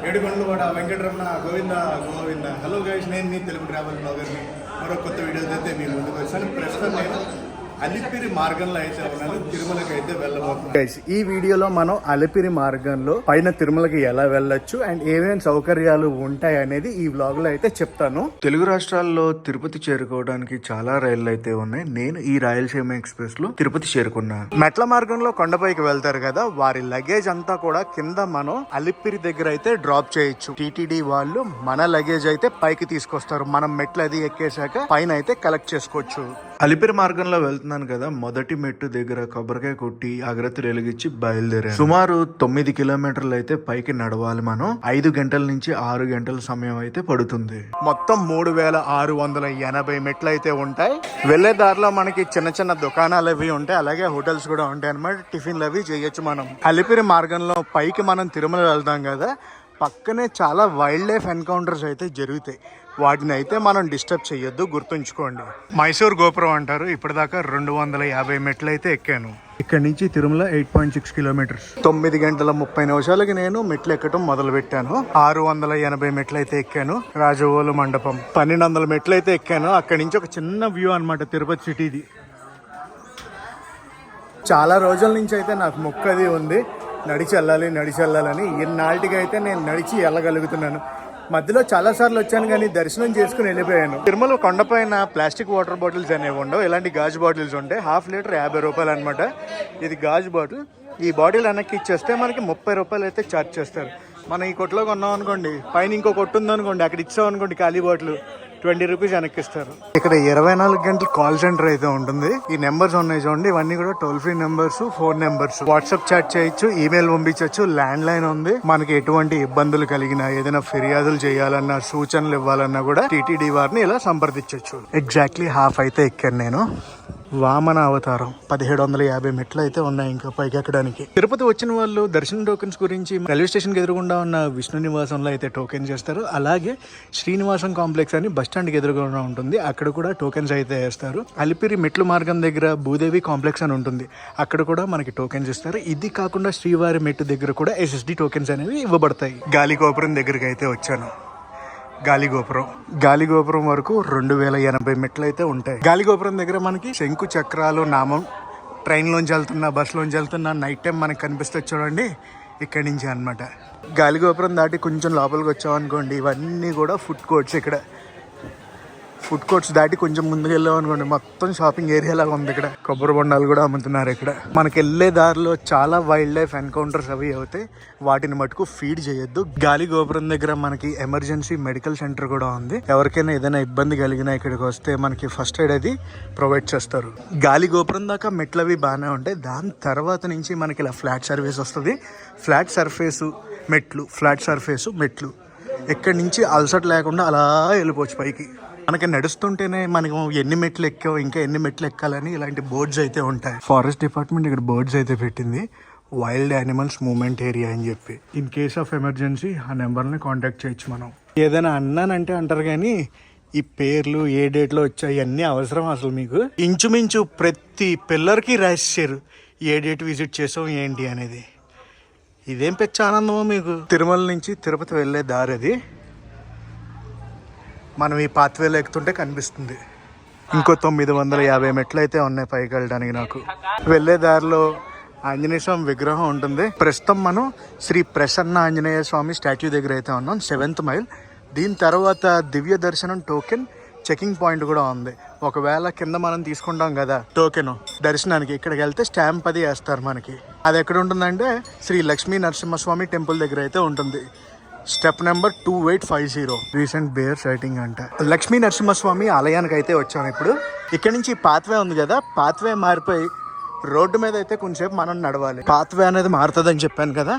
ఏడుకొండలవాడ Venkataramana Govinda Govinda. Hello guys, నేను మీ Telugu travel బ్లాగర్ని. మరో కొత్త వీడియోస్ అయితే మీ ముందుకు వచ్చాను. ప్రస్తుతం నేను అలిపిరి మార్గంలో అయితే ఉన్నాను. తిరుమలకి అయితే వెళ్ళబోతున్నాను గైస్. ఈ వీడియోలో మనం అలిపిరి మార్గంలో పైన తిరుమలకి ఎలా వెళ్ళొచ్చు అండ్ ఏమేమి సౌకర్యాలు ఉంటాయి అనేది ఈ వ్లాగ్ లో అయితే చెప్తాను. తెలుగు రాష్ట్రాల్లో తిరుపతి చేరుకోవడానికి చాలా రైళ్లు అయితే ఉన్నాయి. నేను ఈ రాయలసీమ ఎక్స్ప్రెస్ లో తిరుపతి చేరుకున్నాను. మెట్ల మార్గంలో కొండపైకి వెళ్తారు కదా, వారి లగేజ్ అంతా కూడా కింద మనం అలిపిరి దగ్గర అయితే డ్రాప్ చేయొచ్చు. టీటీడీ వాళ్ళు మన లగేజ్ అయితే పైకి తీసుకొస్తారు. మనం మెట్లు అది ఎక్కేసాక పైన అయితే కలెక్ట్ చేసుకోవచ్చు. అలిపిరి మార్గంలో వెళ్తున్నాను కదా, మొదటి మెట్టు దగ్గర కొబ్బరికాయ కొట్టి అగరత్తులు వెలిగించి బయలుదేరాను. సుమారు 9 కిలోమీటర్లు అయితే పైకి నడవాలి. మనం 5 గంటల నుంచి 6 గంటల సమయం అయితే పడుతుంది. మొత్తం 3680 మెట్లు అయితే ఉంటాయి. వెళ్లే దారిలో మనకి చిన్న చిన్న దుకాణాలు అవి ఉంటాయి, అలాగే హోటల్స్ కూడా ఉంటాయి అన్నమాట. టిఫిన్లు అవి చేయొచ్చు మనం. అలిపిరి మార్గంలో పైకి మనం తిరుమల వెళ్తాం కదా, పక్కనే చాలా వైల్డ్ లైఫ్ ఎన్కౌంటర్స్ అయితే జరుగుతాయి. వాటిని అయితే మనం డిస్టర్బ్ చేయొద్దు, గుర్తుంచుకోండి. మైసూర్ గోపురం అంటారు. ఇప్పటిదాకా 250 మెట్లు అయితే ఎక్కాను. ఇక్కడ నుంచి తిరుమల 8.6 కిలోమీటర్స్. 9 గంటల 30 నిమిషాలకి నేను మెట్లు ఎక్కడం మొదలు పెట్టాను. 680 మెట్లు అయితే ఎక్కాను. రాజవోలు మండపం 1200 మెట్లు అయితే ఎక్కాను. అక్కడి నుంచి ఒక చిన్న వ్యూ అనమాట తిరుపతి సిటీది. చాలా రోజుల నుంచి అయితే నాకు మొక్కది ఉంది, నడిచి వెళ్ళాలని. ఇన్నాళ్ళకి అయితే నేను నడిచి వెళ్ళగలుగుతున్నాను. మధ్యలో చాలా సార్లు వచ్చాను కానీ దర్శనం చేసుకుని వెళ్ళిపోయాను. తిరుమల కొండపైన ప్లాస్టిక్ వాటర్ బాటిల్స్ అనేవి ఉండవు, ఇలాంటి గాజు బాటిల్స్ ఉంటాయి. హాఫ్ లీటర్ 50 రూపాయలు అనమాట. ఇది గాజు బాటిల్. ఈ బాటిల్ వెనక్కి ఇచ్చేస్తే మనకి 30 రూపాయలు అయితే ఛార్జ్ చేస్తారు. మనం ఈ కొట్లో కొన్నాం అనుకోండి, పైన ఇంకో కొట్టు ఉందనుకోండి, అక్కడ ఇచ్చాం అనుకోండి ఖాళీ బాటిల్, 20 రూపీస్ వెనక్కిస్తారు. ఇక్కడ 24 గంటలు కాల్ సెంటర్ అయితే ఉంటుంది. ఈ నెంబర్స్ ఉన్నాయి చూడండి, ఇవన్నీ కూడా toll free numbers, phone numbers. WhatsApp chat చేయొచ్చు, ఈమెయిల్ పంపించవచ్చు, ల్యాండ్ లైన్ ఉంది. మనకి ఎటువంటి ఇబ్బందులు కలిగినా, ఏదైనా ఫిర్యాదులు చేయాలన్నా, సూచనలు ఇవ్వాలన్నా కూడా టీటీడీ వారిని ఇలా సంప్రదించవచ్చు. ఎగ్జాక్ట్లీ హాఫ్ అయితే ఎక్కాను నేను. వామన అవతారం 1750 మెట్లు అయితే ఉన్నాయి ఇంకా పైకి ఎక్కడానికి. తిరుపతి వచ్చిన వాళ్ళు దర్శన టోకెన్స్ గురించి రైల్వే స్టేషన్ కి ఎదురుగుండా ఉన్న విష్ణు నివాసంలో అయితే టోకెన్ చేస్తారు. అలాగే శ్రీనివాసం కాంప్లెక్స్ అని బస్ స్టాండ్ కి ఎదురుగుండా ఉంటుంది, అక్కడ కూడా టోకెన్స్ అయితే వేస్తారు. అలిపిరి మెట్లు మార్గం దగ్గర భూదేవి కాంప్లెక్స్ అని ఉంటుంది, అక్కడ కూడా మనకి టోకెన్స్ ఇస్తారు. ఇది కాకుండా శ్రీవారి మెట్టు దగ్గర కూడా SSD టోకెన్స్ అనేవి ఇవ్వబడతాయి. గాలిగోపురం దగ్గరికి అయితే వచ్చాను. గాలిగోపురం వరకు 2080 మెట్లు అయితే ఉంటాయి. గాలిగోపురం దగ్గర మనకి శంకు చక్రాలు నామం ట్రైన్లోంచి వెళ్తున్నా, బస్సులోంచి వెళ్తున్నా, నైట్ టైం మనకి కనిపిస్తుంది చూడండి, ఇక్కడి నుంచి అనమాట. గాలిగోపురం దాటి కొంచెం లోపలికి వచ్చామనుకోండి, ఇవన్నీ కూడా ఫుడ్ కోర్ట్స్. ఇక్కడ ఫుడ్ కోర్ట్స్ దాటి కొంచెం ముందుకు వెళ్ళాం అనుకోండి, మొత్తం షాపింగ్ ఏరియా లాగా ఉంది. ఇక్కడ కొబ్బరి బొండాలు కూడా అమ్ముతున్నారు. ఇక్కడ మనకి వెళ్ళే దారిలో చాలా వైల్డ్ లైఫ్ ఎన్కౌంటర్స్ అవి అవుతాయి, వాటిని మటుకు ఫీడ్ చేయొద్దు. గాలి గోపురం దగ్గర మనకి ఎమర్జెన్సీ మెడికల్ సెంటర్ కూడా ఉంది. ఎవరికైనా ఏదైనా ఇబ్బంది కలిగినా ఇక్కడికి వస్తే మనకి ఫస్ట్ ఎయిడ్ అది ప్రొవైడ్ చేస్తారు. గాలి గోపురం దాకా మెట్లు అవి బాగానే ఉంటాయి. దాని తర్వాత నుంచి మనకి ఇలా ఫ్లాట్ సర్ఫేస్ వస్తుంది. ఫ్లాట్ సర్ఫేసు మెట్లు ఇక్కడి నుంచి అలసట లేకుండా అలా వెళ్ళిపోవచ్చు పైకి. మనకి నడుస్తుంటేనే మనకు ఎన్ని మెట్లు ఎక్కావు, ఇంకా ఎన్ని మెట్లు ఎక్కాలని ఇలాంటి బోర్డ్స్ అయితే ఉంటాయి. ఫారెస్ట్ డిపార్ట్మెంట్ ఇక్కడ బోర్డ్స్ అయితే పెట్టింది, వైల్డ్ యానిమల్స్ మూవ్మెంట్ ఏరియా అని చెప్పి. ఇన్ కేస్ ఆఫ్ ఎమర్జెన్సీ ఆ నెంబర్ని కాంటాక్ట్ చేయొచ్చు మనం. ఏదైనా అన్నానంటే అంటారు కానీ ఈ పేర్లు ఏ డేట్లో వచ్చాయి అన్నీ అవసరం అసలు మీకు? ఇంచుమించు ప్రతి పిల్లర్కి రాశారు ఏ డేట్ విజిట్ చేసాం ఏంటి అనేది. ఇదేం పెద్ద ఆనందమో మీకు. తిరుమల నుంచి తిరుపతి వెళ్ళే దారి అది. మనం ఈ పాత్వేలో ఎక్కుతుంటే కనిపిస్తుంది. ఇంకో 950 మెట్లు అయితే ఉన్నాయి పైకి వెళ్ళడానికి. నాకు వెళ్ళే దారిలో ఆంజనేయ స్వామి విగ్రహం ఉంటుంది. ప్రస్తుతం మనం శ్రీ ప్రసన్న ఆంజనేయ స్వామి స్టాట్యూ దగ్గర అయితే ఉన్నాం, 7th మైల్. దీని తర్వాత దివ్య దర్శనం టోకెన్ చెకింగ్ పాయింట్ కూడా ఉంది. ఒకవేళ కింద మనం తీసుకుంటాం కదా టోకెన్ దర్శనానికి, ఇక్కడికి వెళ్తే స్టాంప్ అది వేస్తారు మనకి. అది ఎక్కడ ఉంటుందంటే శ్రీ లక్ష్మీ నరసింహస్వామి టెంపుల్ దగ్గర అయితే ఉంటుంది. Step number 2850. Recent bear sighting అంట. లక్ష్మీ నరసింహస్వామి ఆలయానికి అయితే వచ్చాము ఇప్పుడు. ఇక్కడ నుంచి పాత్వే ఉంది కదా, పాత్వే మారిపోయి రోడ్డు మీద అయితే కొంచెంసేపు మనం నడవాలి. పాత్వే అనేది మారుతుందని చెప్పాను కదా,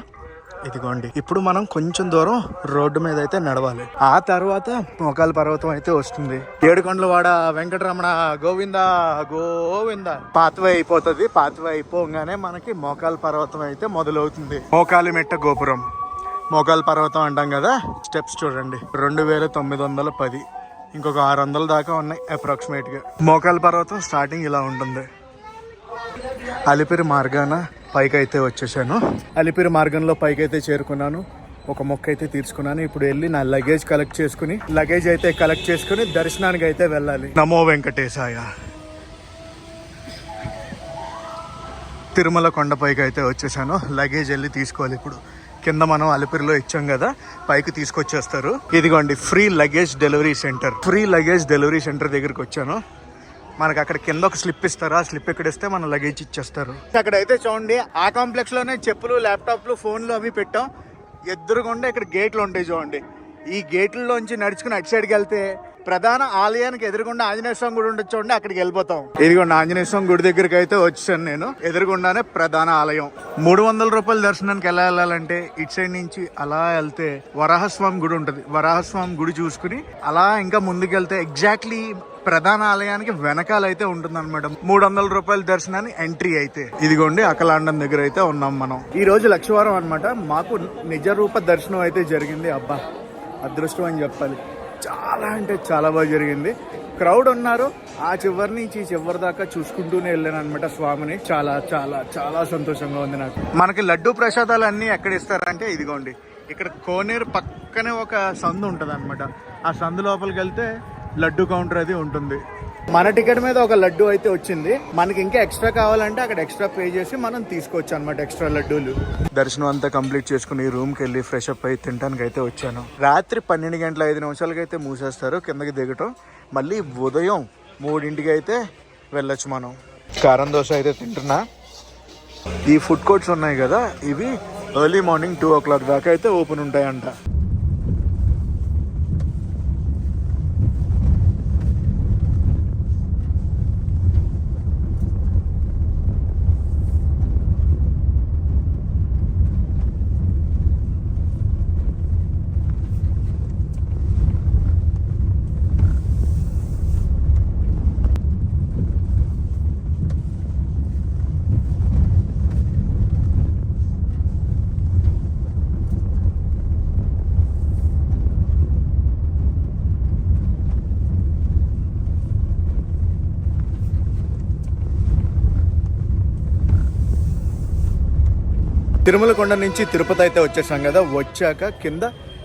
ఇదిగోండి. ఇప్పుడు మనం కొంచెం దూరం రోడ్డు మీద అయితే నడవాలి. ఆ తర్వాత మోకాల పర్వతం అయితే వస్తుంది. ఏడుకొండలవాడ వెంకటరమణ గోవింద గోవింద. పాత్వే అయిపోతుంది. పాత్వే అయిపోగానే మనకి మోకాల పర్వతం అయితే మొదలవుతుంది. మోకాలి మెట్ట గోపురం, మోకాల పర్వతం అంటాం కదా. స్టెప్స్ చూడండి, 2910. ఇంకొక 600 దాకా ఉన్నాయి అప్రాక్సిమేట్గా. మోకాల పర్వతం స్టార్టింగ్ ఇలా ఉంటుంది. అలిపిరి మార్గాన పైకి అయితే వచ్చేసాను. అలిపిరి మార్గంలో పైకి అయితే చేరుకున్నాను. ఒక మొక్క అయితే తీర్చుకున్నాను. ఇప్పుడు వెళ్ళి నా లగేజ్ కలెక్ట్ చేసుకుని దర్శనానికి అయితే వెళ్ళాలి. నమో వెంకటేశాయ. తిరుమల కొండపైకి అయితే వచ్చేసాను. లగేజ్ వెళ్ళి తీసుకోవాలి. ఇప్పుడు కింద మనం అలిపిరిలో ఇచ్చాం కదా, పైకి తీసుకొచ్చేస్తారు. ఇదిగోండి ఫ్రీ లగేజ్ డెలివరీ సెంటర్ దగ్గరికి వచ్చాను. మనకు అక్కడ కింద ఒక స్లిప్ ఇస్తారు. ఆ స్లిప్ ఎక్కడ ఇస్తే మన లగేజ్ ఇచ్చేస్తారు. అక్కడైతే చూడండి, ఆ కాంప్లెక్స్ లోనే చెప్పులు, ల్యాప్టాప్లు, ఫోన్లు అవి పెట్టాం. ఎదురుగుండా ఇక్కడ గేట్లు ఉంటాయి చూడండి. ఈ గేట్లలోంచి నడుచుకుని అటు సైడ్కి వెళ్తే ప్రధాన ఆలయానికి ఎదురుగుండా ఆంజనేయ స్వామి గుడి ఉండొచ్చు చూడండి, అక్కడికి వెళ్ళిపోతాం. ఇదిగోండి ఆంజనేయ స్వామి గుడి దగ్గరికి అయితే వచ్చాను నేను. ఎదురుగుండానే ప్రధాన ఆలయం. 300 రూపాయల దర్శనానికి ఎలా వెళ్ళాలంటే ఇటు సైడ్ నుంచి అలా వెళ్తే వరాహస్వామి గుడి ఉంటుంది. వరాహస్వామి గుడి చూసుకుని అలా ఇంకా ముందుకెళ్తే ఎగ్జాక్ట్లీ ప్రధాన ఆలయానికి వెనకాల అయితే ఉంటుంది అనమాట. 300 రూపాయల దర్శనాన్ని ఎంట్రీ అయితే. ఇదిగోండి అకలాండం దగ్గర అయితే ఉన్నాం మనం. ఈ రోజు లక్షవారం అనమాట. మాకు నిజ రూప దర్శనం అయితే జరిగింది. అబ్బా అదృష్టం అని చెప్పాలి. చాలా అంటే చాలా బాగా జరిగింది. క్రౌడ్ ఉన్నారు. ఆ చివరి నుంచి ఈ చివరి దాకా చూసుకుంటూనే వెళ్ళాను అనమాట స్వామిని. చాలా చాలా చాలా సంతోషంగా ఉంది నాకు. మనకి లడ్డూ ప్రసాదాలు అన్ని ఎక్కడ ఇస్తారంటే ఇదిగోండి ఇక్కడ కోనేరు పక్కనే ఒక సందు ఉంటుంది అనమాట. ఆ సందు లోపలికి వెళ్తే లడ్డు కౌంటర్ అది ఉంటుంది. మన టికెట్ మీద ఒక లడ్డు అయితే వచ్చింది. మనకి ఇంకా ఎక్స్ట్రా కావాలంటే అక్కడ ఎక్స్ట్రా పే చేసి మనం తీసుకోవచ్చు అనమాట ఎక్స్ట్రా లడ్డూలు. దర్శనం అంతా కంప్లీట్ చేసుకుని రూమ్కి వెళ్ళి ఫ్రెష్ అప్ అయి తినడానికి అయితే వచ్చాను. రాత్రి 12:05 అయితే మూసేస్తారు కిందకి దిగటం. మళ్ళీ ఉదయం 3 అయితే వెళ్ళొచ్చు మనం. కారం దోశ అయితే తింటున్నా. ఈ ఫుడ్ కోర్ట్స్ ఉన్నాయి కదా, ఇవి ఎర్లీ మార్నింగ్ 2 o'clock దాకా అయితే ఓపెన్ ఉంటాయంట. తిరుమల కొండ నుంచి తిరుపతి అయితే వచ్చేసాం కదా. వచ్చాక కింద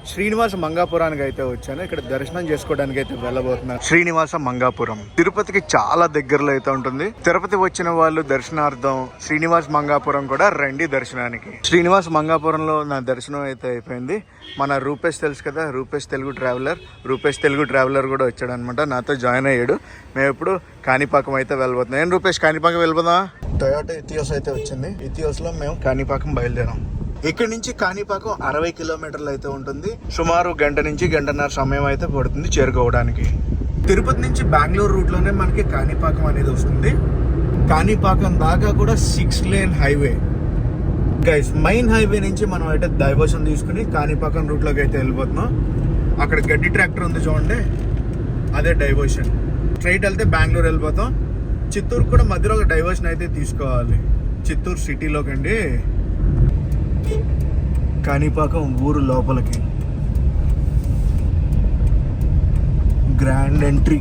శ్రీనివాస మంగాపురానికి అయితే వచ్చాను. ఇక్కడ దర్శనం చేసుకోవడానికి అయితే వెళ్ళబోతున్నాను. శ్రీనివాస మంగాపురం తిరుపతికి చాలా దగ్గరలో అయితే ఉంటుంది. తిరుపతి వచ్చిన వాళ్ళు దర్శనార్థం శ్రీనివాస మంగాపురం కూడా రండి దర్శనానికి. శ్రీనివాస మంగాపురంలో నా దర్శనం అయితే అయిపోయింది. మన రూపేష్ తెలుసు కదా, రూపేష్ తెలుగు ట్రావెలర్ కూడా వచ్చాడు అనమాట. నాతో జాయిన్ అయ్యాడు. మేము ఇప్పుడు కాణిపాకం అయితే వెళ్ళబోతున్నాం. ఏం రూపేష్, కాణిపాకం వెళ్ళిపోదాం. టొయోటా ఇథియోస్ అయితే వచ్చింది. ఇథియోస్ లో మేము కాణిపాకం బయలుదేరాం. ఇక్కడ నుంచి కాణిపాకం 60 కిలోమీటర్లు అయితే ఉంటుంది. సుమారు 1 నుంచి 1.5 సమయం అయితే పడుతుంది చేరుకోవడానికి. తిరుపతి నుంచి బెంగళూరు రూట్ లోనే మనకి కాణిపాకం అనేది వస్తుంది. కాణిపాకం దాకా కూడా 6 lane highway guys. Main highway నుంచి మనం అయితే డైవర్షన్ తీసుకుని కాణిపాకం రూట్ లోకి అయితే వెళ్ళిపోతున్నాం. అక్కడ గడ్డి ట్రాక్టర్ ఉంది చూడండి, అదే డైవర్షన్. స్ట్రైట్ వెళ్తే బెంగళూరు వెళ్ళిపోతాం. చిత్తూరు కూడా మధ్యలో ఒక డైవర్షన్ అయితే తీసుకోవాలి. చిత్తూరు సిటీలోకి అండి, కాణిపాకం ఊరు లోపలికి గ్రాండ్ ఎంట్రీ.